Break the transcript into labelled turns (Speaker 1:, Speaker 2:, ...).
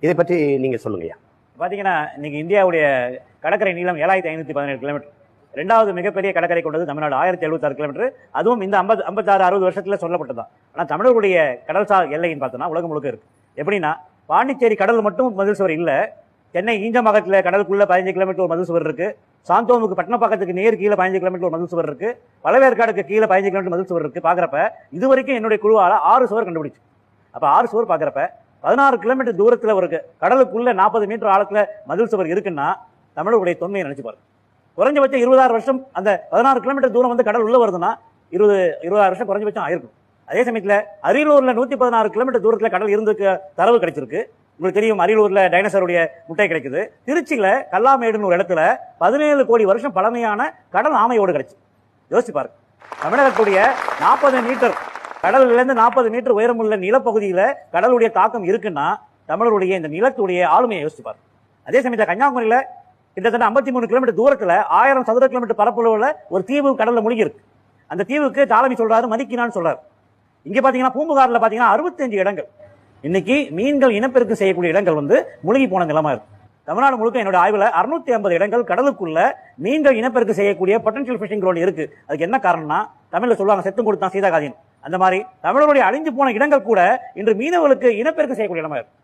Speaker 1: இதை பற்றி நீங்க சொல்லுங்கய்யா.
Speaker 2: பார்த்தீங்கன்னா இன்னைக்கு இந்தியாவுடைய கடற்கரை நீளம் 7517 கிலோமீட்டர். ரெண்டாவது மிகப்பெரிய கடற்கரை கொண்டது தமிழ்நாடு 1076 கிலோமீட்டர். அதுவும் இந்த 56-60 வருஷத்துல சொல்லப்பட்டதான். ஆனால் தமிழர்களுடைய கடல்சார் எல்லைன்னு பார்த்தோம்னா உலகம் முழுக்க இருக்கு. எப்படின்னா பாண்டிச்சேரி கடல் மட்டும் மதில் சுவர் இல்லை. சென்னை ஈஞ்சமாகத்தில் கடலுக்குள்ள 15 கிலோமீட்டர் ஒரு மதில் சுவர் இருக்கு. சாந்தோமுக்கு பட்டணப்பாக்கத்துக்கு நேர் கீழே 15 கிலோமீட்டர் ஒரு மதில் சுவர் இருக்கு. பழவேற்காடுக்கு கீழே 15 கிலோமீட்டர் மதில் சுவர் இருக்கு. பாக்குறப்ப இது வரைக்கும் என்னுடைய குழுவால 6 சுவர் கண்டுபிடிச்சு. அப்ப 6 சுவர் பாக்குறப்ப 16 கிலோமீட்டர் தூரத்துல ஒரு கடலுக்குள்ள 40 மீட்டர் ஆழத்துல மதில் சுவர் இருக்குன்னா தமிழர்களுடைய தொன்மையை நினைச்சு பாருங்க. குறைஞ்சபட்சம் 20,000 வருஷம் அந்த 16 கிலோமீட்டர் தூரம் வந்து கடல் உள்ள வருதுன்னா 20,000 வருஷம் குறைஞ்சபட்சம் ஆயிருக்கும். அதே சமயத்துல அரியலூர்ல 116 கிலோமீட்டர் தூரத்துல கடல் இருந்துக்கு தரவு கிடைச்சிருக்கு. உங்களுக்கு தெரியும், அரியலூர்ல டைனோசருடைய முட்டை கிடைக்குது. திருச்சியில கல்லாமேடுன்னு ஒரு இடத்துல 17 கோடி வருஷம் பழமையான கடல் ஆமையோடு கிடைச்சு. யோசிச்சு பாருங்க. தமிழகத்துடைய 40 மீட்டர் கடல்ல இருந்து 40 மீட்டர் உயரமுள்ள நிலப்பகுதியில கடலுடைய தாக்கம் இருக்குன்னா தமிழருடைய இந்த நிலத்துடைய ஆளுமையை யோசிச்சு பாருங்க. அதே சமயத்தில் கன்னியாகுமரியில கிட்டத்தட்ட 53 கிலோமீட்டர் தூரத்துல 1000 சதுர கிலோமீட்டர் பரப்பளவுல ஒரு தீவு கடல்ல மூழ்கி இருக்கு. அந்த தீவுக்கு தாலமி சொல்றாரு, மதிக்கினான்னு சொல்றாரு. இங்க பாத்தீங்கன்னா பூம்புகார்ல பாத்தீங்கன்னா 65 இடங்கள் இன்னைக்கு மீன்கள் இனப்பெருக்கம் செய்யக்கூடிய இடங்கள் வந்து மூழ்கி போன நிலமா இருக்கு. தமிழ்நாடு முழுக்க என்னோட ஆய்வுல 650 இடங்கள் கடலுக்குள்ள மீன்கள் இனப்பெருக்கம் செய்யக்கூடிய பொட்டன்ஷியல் ஃபிஷிங் கிரவுண்ட் இருக்கு. அதுக்கு என்ன காரணம்னா தமிழ்ல சொல்லுவாங்க செத்தும் கொடுத்தான் சீதாகாதின்னு. அந்த மாதிரி தமிழருடைய அழிஞ்சு போன இடங்கள் கூட இன்று மீனவர்களுக்கு இனப்பெருக்கம் செய்யக்கூடிய இடமா இருக்கு.